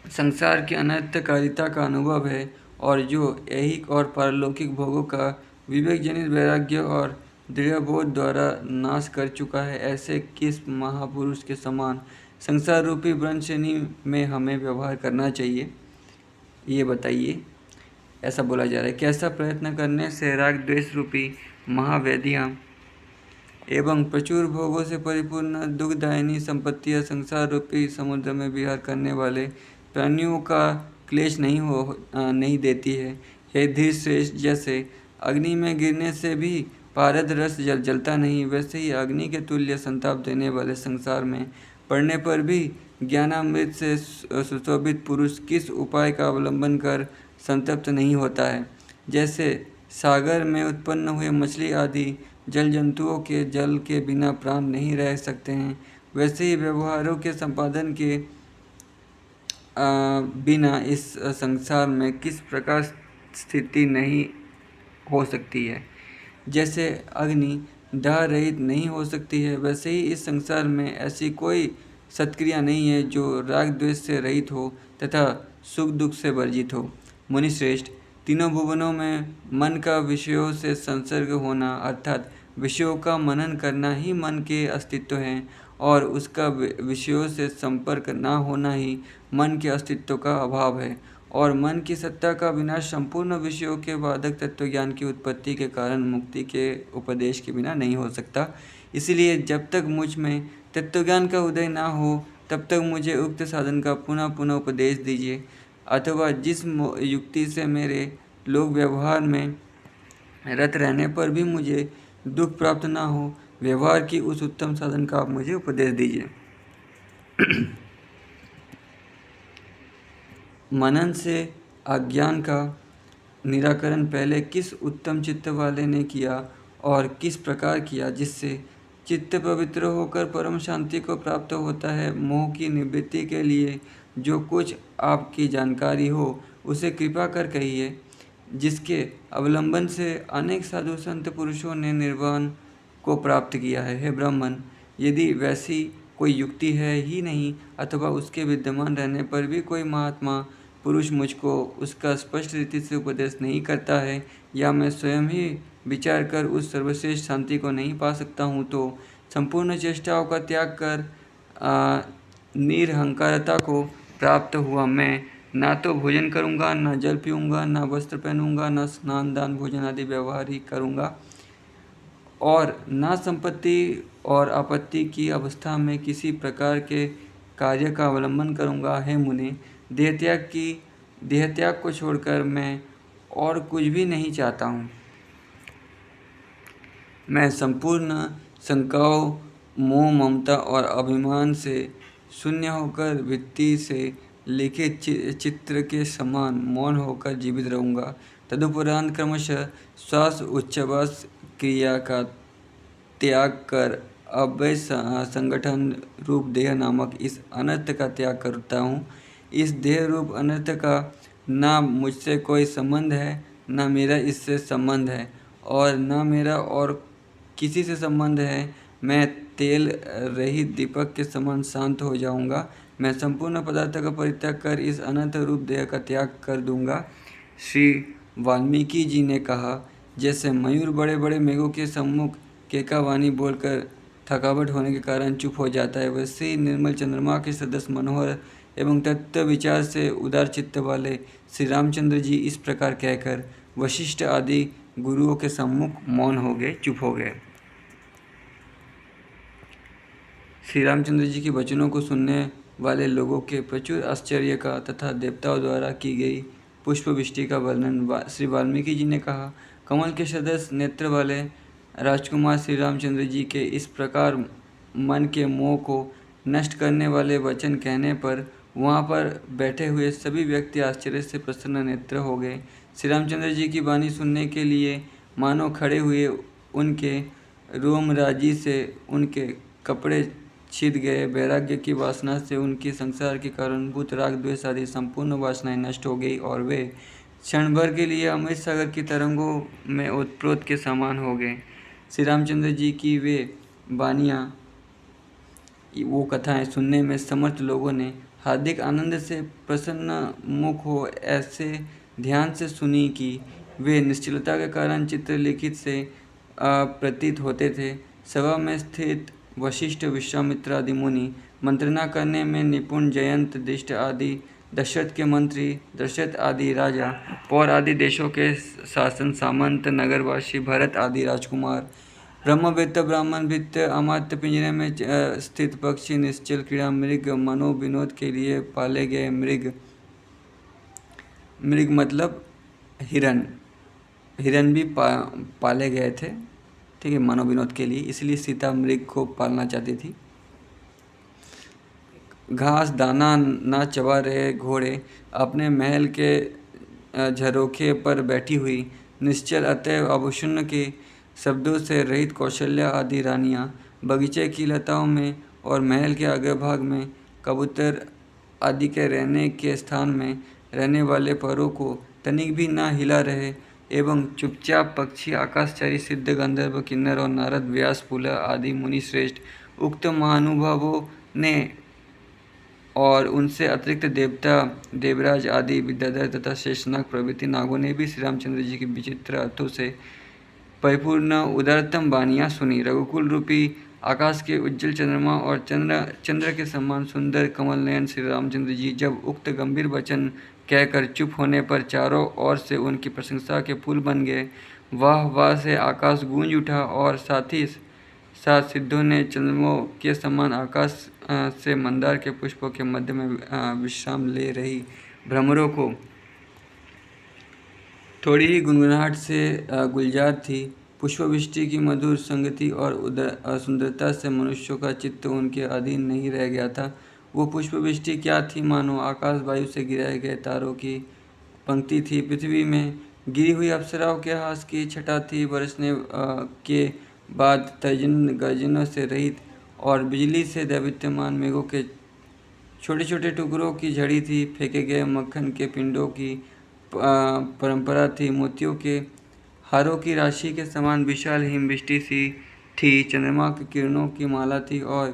संसार की अनर्थकारिता का अनुभव है और जो ऐहिक और पारलौकिक भोगों का विवेक जनित वैराग्य और दृढ़ बोध द्वारा नाश कर चुका है। ऐसे किस महापुरुष के समान संसार रूपी ब्रह्म श्रेणी में हमें व्यवहार करना चाहिए, ये बताइए। ऐसा बोला जा रहा है, कैसा प्रयत्न करने से राग द्वेष रूपी महाव्याधियाँ एवं प्रचुर भोगों से परिपूर्ण दुखदायिनी संपत्तियाँ संसार रूपी समुद्र में विहार करने वाले प्राणियों का क्लेश नहीं देती है। हे धीर श्रेष्ठ, जैसे अग्नि में गिरने से भी पारद रस जलता नहीं, वैसे ही अग्नि के तुल्य संताप देने वाले संसार में पड़ने पर भी ज्ञानामृत से सुशोभित पुरुष किस उपाय का अवलंबन कर संतप्त नहीं होता है। जैसे सागर में उत्पन्न हुए मछली आदि जल जंतुओं के जल के बिना प्राण नहीं रह सकते हैं, वैसे ही व्यवहारों के संपादन के बिना इस संसार में किस प्रकार स्थिति नहीं हो सकती है। जैसे अग्नि दाह रहित नहीं हो सकती है, वैसे ही इस संसार में ऐसी कोई सत्क्रिया नहीं है जो राग द्वेष से रहित हो तथा सुख दुख से वर्जित हो। मुनिश्रेष्ठ, तीनों भुवनों में मन का विषयों से संसर्ग होना अर्थात विषयों का मनन करना ही मन के अस्तित्व है और उसका विषयों से संपर्क न होना ही मन के अस्तित्व का अभाव है और मन की सत्ता का विनाश संपूर्ण विषयों के बाधक तत्वज्ञान की उत्पत्ति के कारण मुक्ति के उपदेश के बिना नहीं हो सकता। इसलिए जब तक मुझ में तत्वज्ञान का उदय ना हो तब तक मुझे उक्त साधन का पुनः पुनः उपदेश दीजिए, अथवा जिस युक्ति से मेरे लोक व्यवहार में रत रहने पर भी मुझे दुख प्राप्त ना हो, व्यवहार की उस उत्तम साधन का आप मुझे उपदेश दीजिए। मनन से अज्ञान का निराकरण पहले किस उत्तम चित्त वाले ने किया और किस प्रकार किया, जिससे चित्त पवित्र होकर परम शांति को प्राप्त होता है। मोह की निवृत्ति के लिए जो कुछ आपकी जानकारी हो उसे कृपा कर कहिए, जिसके अवलंबन से अनेक साधु संत पुरुषों ने निर्वाण को प्राप्त किया है। हे ब्राह्मण, यदि वैसी कोई युक्ति है ही नहीं अथवा उसके विद्यमान रहने पर भी कोई महात्मा पुरुष मुझको उसका स्पष्ट रीति से उपदेश नहीं करता है या मैं स्वयं ही विचार कर उस सर्वश्रेष्ठ शांति को नहीं पा सकता हूँ, तो संपूर्ण चेष्टाओं का त्याग कर निरहंकारता को प्राप्त हुआ मैं ना तो भोजन करूँगा, ना जल पीऊँगा, ना वस्त्र पहनूँगा, ना स्नान दान भोजन आदि व्यवहार ही करूँगा और ना संपत्ति और आपत्ति की अवस्था में किसी प्रकार के कार्य का अवलंबन करूँगा। हे मुने, देहत्याग को छोड़कर मैं और कुछ भी नहीं चाहता हूँ। मैं संपूर्ण शंकाओं मोह ममता और अभिमान से शून्य होकर भित्ति से लिखित चित्र के समान मौन होकर जीवित रहूँगा। तदुपरांत क्रमशः श्वास उच्छ्वास क्रिया का त्याग कर अव्यय संगठन रूप देह नामक इस अनर्थ का त्याग करता हूँ। इस देह रूप अनर्थ का ना मुझसे कोई संबंध है, ना मेरा इससे संबंध है, और ना मेरा और किसी से संबंध है। मैं तेल रहित दीपक के समान शांत हो जाऊंगा। मैं संपूर्ण पदार्थ का परित्याग कर इस अनंत रूप देह का त्याग कर दूंगा। श्री वाल्मीकि जी ने कहा, जैसे मयूर बड़े बड़े मेघों के सम्मुख केकावानी बोलकर थकावट होने के कारण चुप हो जाता है, वैसे ही निर्मल चंद्रमा के सदस्य मनोहर एवं तत्व विचार से उदार चित्त वाले श्री रामचंद्र जी इस प्रकार कहकर वशिष्ठ आदि गुरुओं के सम्मुख मौन हो गए, चुप हो गए। श्री रामचंद्र जी के वचनों को सुनने वाले लोगों के प्रचुर आश्चर्य का तथा देवताओं द्वारा की गई पुष्पवृष्टि का वर्णन श्री वाल्मीकि जी ने कहा। कमल के सदस्य नेत्र वाले राजकुमार श्री रामचंद्र जी के इस प्रकार मन के मोह को नष्ट करने वाले वचन कहने पर वहाँ पर बैठे हुए सभी व्यक्ति आश्चर्य से प्रसन्न नेत्र हो गए। श्री रामचंद्र जी की वाणी सुनने के लिए मानो खड़े हुए उनके रोमराजी से उनके कपड़े छिद गए। वैराग्य की वासना से उनकी संसार के कारणभूत राग द्वेष आदि संपूर्ण वासनाएं नष्ट हो गई और वे क्षण भर के लिए अमृत सागर की तरंगों में ओतप्रोत के समान हो गए। श्री रामचंद्र जी की वे वाणियाँ, वो कथाएं सुनने में समर्थ लोगों ने हार्दिक आनंद से प्रसन्न मुख हो ऐसे ध्यान से सुनी कि वे निश्चलता के कारण चित्रलिखित से प्रतीत होते थे। सभा में स्थित वशिष्ठ विश्वामित्र आदि मुनि, मंत्रणा करने में निपुण जयंत दृष्ट आदि, दशरथ के मंत्री, दशरथ आदि राजा, पौर आदि देशों के शासन सामंत, नगरवासी, भरत आदि राजकुमार, ब्रह्मवेत्ता ब्राह्मण, भृत्य, अमात्य, पिंजरे में स्थित पक्षी, निश्चल क्रीड़ा मृग, मनोविनोद के लिए पाले गए मृग, मृग मतलब हिरन भी पाले गए थे, ठीक है, मनोविनोद के लिए, इसलिए सीता मृग को पालना चाहती थी। घास दाना ना चबा रहे घोड़े, अपने महल के झरोखे पर बैठी हुई, निश्चल अतएव आभूषण के शब्दों से रहित कौशल्या आदि रानियाँ, बगीचे की लताओं में और महल के अग्रभाग में कबूतर आदि के रहने के स्थान में रहने वाले परों को तनिक भी ना हिला रहे एवं चुपचाप पक्षी, आकाशचारी, सिद्ध, गंधर्व, किन्नर और नारद, व्यास, पुलह आदि मुनि श्रेष्ठ, उक्त महानुभावों ने और उनसे अतिरिक्त देवता, देवराज आदि, विद्याधर तथा शेषनाग प्रभृति नागों ने भी श्री रामचंद्र जी के विचित्र अर्थों से परिपूर्ण उदारतम वाणियाँ सुनी। रघुकुल रूपी आकाश के उज्जवल चंद्रमा और चंद्र के समान सुंदर कमल नयन श्री रामचंद्र जी जब उक्त गंभीर वचन कहकर चुप होने पर चारों ओर से उनकी प्रशंसा के पुल बन गए। वाह वाह से आकाश गूंज उठा और साथ ही साथ सिद्धों ने चंद्रमों के समान आकाश से मंदार के पुष्पों के मध्य में विश्राम ले रही भ्रमरों को थोड़ी ही गुनगुनाहट से गुलजार थी। पुष्पवृष्टि की मधुर संगति और सुंदरता से मनुष्यों का चित्त उनके अधीन नहीं रह गया था। वो पुष्पवृष्टि क्या थी, मानो आकाश वायु से गिराए गए तारों की पंक्ति थी। पृथ्वी में गिरी हुई अप्सराओं के हास की छटा थी। बरसने के बाद तर्जन गर्जनों से रहित और बिजली से दैदीप्यमान मेघों के छोटे छोटे टुकड़ों की झड़ी थी। फेंके गए मक्खन के पिंडों की परंपरा थी। मोतियों के हारों की राशि के समान विशाल हिमवृष्टि सी थी। चंद्रमा की किरणों की माला थी और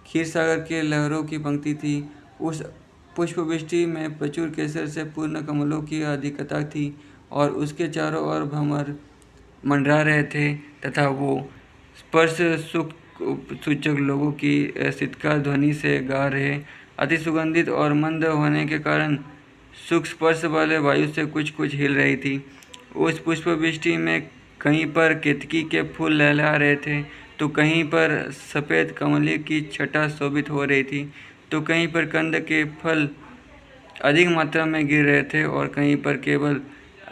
क्षीर सागर के लहरों की पंक्ति थी। उस पुष्पवृष्टि में प्रचुर केसर से पूर्ण कमलों की अधिकता थी और उसके चारों ओर भ्रमर मंडरा रहे थे तथा वो स्पर्श सुख सूचक लोगों की शीतकार ध्वनि से गा रहे। अति सुगंधित और मंद होने के कारण सुख स्पर्श वाले वायु से कुछ कुछ हिल रही थी। उस पुष्पवृष्टि में कहीं पर केतकी के फूल लहला रहे थे, तो कहीं पर सफ़ेद कमली की छटा शोभित हो रही थी, तो कहीं पर कंद के फल अधिक मात्रा में गिर रहे थे और कहीं पर केवल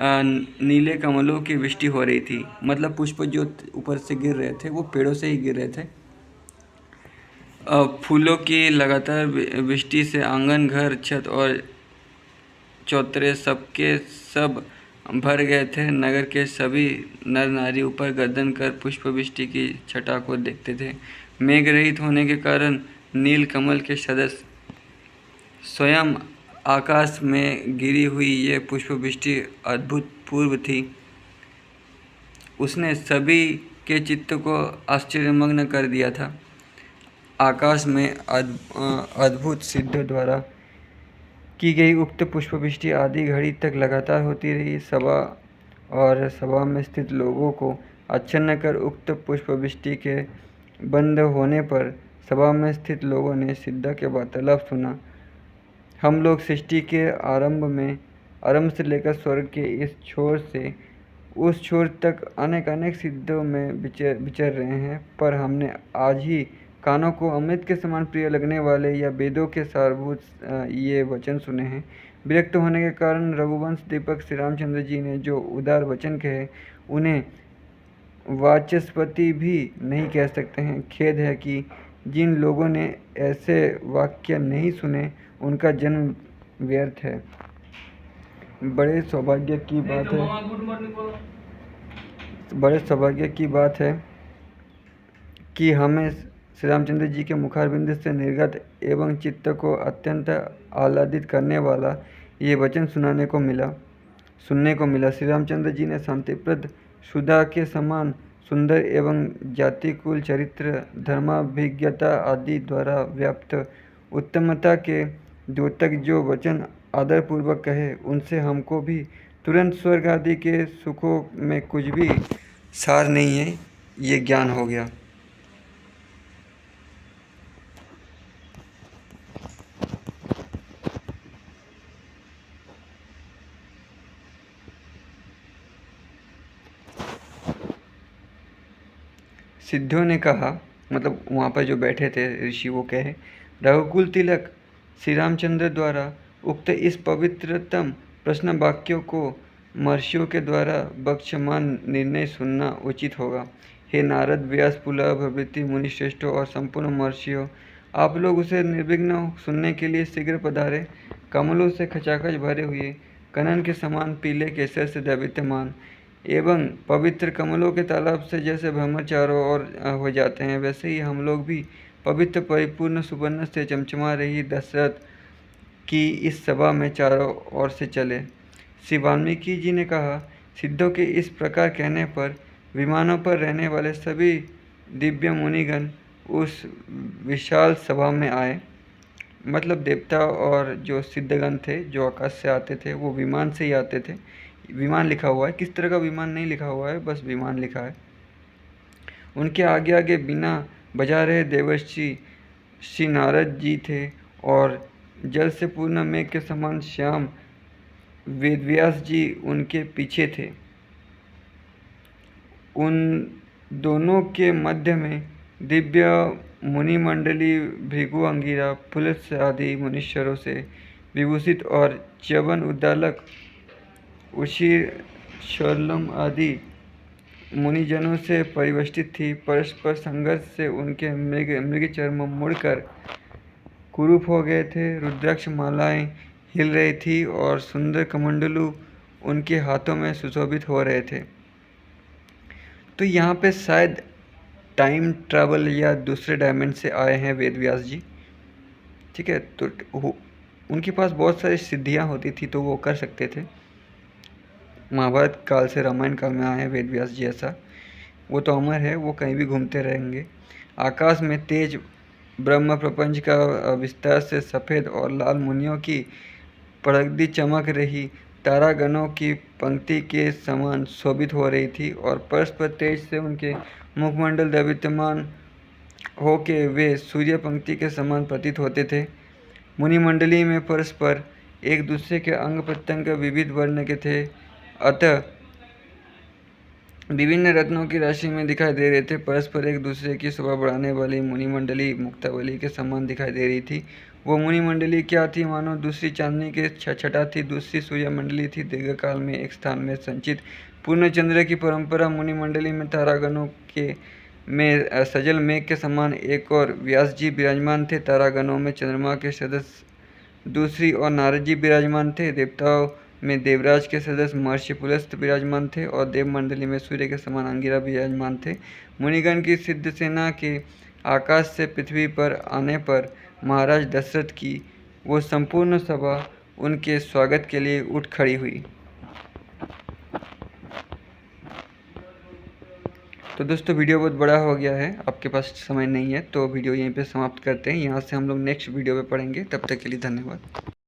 नीले कमलों की वृष्टि हो रही थी। मतलब पुष्प जो ऊपर से गिर रहे थे वो पेड़ों से ही गिर रहे थे। फूलों की लगातार वृष्टि से आंगन, घर, छत और चौतरे सबके सब भर गए थे। नगर के सभी नर नारी ऊपर गर्दन कर पुष्पवृष्टि की छटा को देखते थे। मेघ रहित होने के कारण नील कमल के सदस्य स्वयं आकाश में गिरी हुई ये पुष्पवृष्टि अभूतपूर्व थी। उसने सभी के चित्त को आश्चर्यमग्न कर दिया था। आकाश में अद्भुत सिद्धों द्वारा की गई उक्त पुष्पवृष्टि आधी घड़ी तक लगातार होती रही। सभा में स्थित लोगों को आच्छन्न कर उक्त पुष्पवृष्टि के बंद होने पर सभा में स्थित लोगों ने सिद्ध के वार्तालाप सुना। हम लोग सृष्टि के आरंभ से लेकर स्वर्ग के इस छोर से उस छोर तक अनेक सिद्धों में विचर रहे हैं, पर हमने आज ही कानों को अमृत के समान प्रिय लगने वाले या वेदों के सारभूत ये वचन सुने हैं। विरक्त होने के कारण रघुवंश दीपक श्री रामचंद्र जी ने जो उदार वचन कहे, उन्हें वाचस्पति भी नहीं कह सकते हैं। खेद है कि जिन लोगों ने ऐसे वाक्य नहीं सुने, उनका जन्म व्यर्थ है। बड़े सौभाग्य की बात है कि हमें श्री रामचंद्र जी के मुखारविंद से निर्गत एवं चित्त को अत्यंत आह्लादित करने वाला ये वचन सुनने को मिला। श्री रामचंद्र जी ने शांतिप्रद सुधा के समान सुंदर एवं जाति, कुल, चरित्र, धर्माभिज्ञता आदि द्वारा व्याप्त उत्तमता के द्योतक जो वचन आदरपूर्वक कहे, उनसे हमको भी तुरंत स्वर्ग आदि के सुखों में कुछ भी सार नहीं है, ये ज्ञान हो गया। सिद्धों ने कहा, मतलब वहाँ पर जो बैठे थे ऋषि, वो कहे, रघुकुल तिलक श्री रामचंद्र द्वारा उक्त इस पवित्रतम प्रश्न वाक्यों को महर्षियों के द्वारा बक्षमान निर्णय सुनना उचित होगा। हे नारद, व्यास, पुलह प्रभृति मुनिश्रेष्ठों और संपूर्ण महर्षियों, आप लोग उसे निर्विघ्न सुनने के लिए शीघ्र पधारे। कमलों से खचाखच भरे हुए, कनन के समान पीले केसर से दैवित्यमान एवं पवित्र कमलों के तालाब से जैसे भ्रमर चारों ओर हो जाते हैं, वैसे ही हम लोग भी पवित्र परिपूर्ण सुवर्ण से चमचमा रही दशरथ की इस सभा में चारों ओर से चले। श्री वाल्मीकि जी ने कहा, सिद्धों के इस प्रकार कहने पर विमानों पर रहने वाले सभी दिव्य मुनिगण उस विशाल सभा में आए। मतलब देवता और जो सिद्धगण थे जो आकाश से आते थे, वो विमान से ही आते थे। विमान लिखा हुआ है, किस तरह का विमान नहीं लिखा हुआ है, बस विमान लिखा है। उनके आगे आगे बिना बजा रहे देवर्षि श्री नारद जी थे और जल से पूर्ण मेघ के समान श्याम वेदव्यास जी उनके पीछे थे। उन दोनों के मध्य में दिव्य मुनिमंडली भृगु, अंगिरा, पुलत्स आदि मुनीश्वरों से विभूषित और च्यवन, उद्दालक, उशीर, शौल्यम आदि मुनिजनों से परिवेष्टित थी। परस्पर संघर्ष से उनके मृग चर्म मुड़कर कुरूप हो गए थे। रुद्राक्ष मालाएं हिल रही थी और सुंदर कमंडलू उनके हाथों में सुशोभित हो रहे थे। तो यहाँ पे शायद टाइम ट्रैवल या दूसरे डायमेंशन से आए हैं वेदव्यास जी, ठीक है। तो उनके पास बहुत सारी सिद्धियाँ होती थी, तो वो कर सकते थे। महाभारत काल से रामायण काल में आए हैं वेदव्यास जी, ऐसा वो तो अमर है, वो कहीं भी घूमते रहेंगे। आकाश में तेज ब्रह्म प्रपंच का विस्तार से सफ़ेद और लाल मुनियों की प्रगति चमक रही तारागणों की पंक्ति के समान शोभित हो रही थी और परस्पर तेज से उनके मुखमंडल दैवित्यमान हो के वे सूर्य पंक्ति के समान प्रतीत होते थे। मुनिमंडली में परस्पर एक दूसरे के अंग प्रत्यंग विविध वर्ण के थे, अतः विभिन्न रत्नों की राशि में दिखाई दे रहे थे। परस्पर एक दूसरे की शोभा बढ़ाने वाली मुनिमंडली मुक्तावली के समान दिखाई दे रही थी। वो मुनिमंडली क्या थी, मानो दूसरी चांदनी के छटा थी, दूसरी सूर्य मंडली थी। दीर्घकाल में एक स्थान में संचित पूर्ण चंद्र की परंपरा मुनिमंडली में तारागणों के में सजल मेघ के समान एक और व्यास जी विराजमान थे। तारागणों में चंद्रमा के सदस्य दूसरी और नारद जी विराजमान थे। देवताओं में देवराज के सदस्य महर्षि पुलस्त्य विराजमान थे और देवमंडली में सूर्य के समान अंगिरा विराजमान थे। मुनिगण की सिद्ध सेना के आकाश से पृथ्वी पर आने पर महाराज दशरथ की वो संपूर्ण सभा उनके स्वागत के लिए उठ खड़ी हुई। तो दोस्तों वीडियो बहुत बड़ा हो गया है, आपके पास समय नहीं है तो वीडियो यहीं पे समाप्त करते हैं। यहाँ से हम लोग नेक्स्ट वीडियो पे पढ़ेंगे। तब तक के लिए धन्यवाद।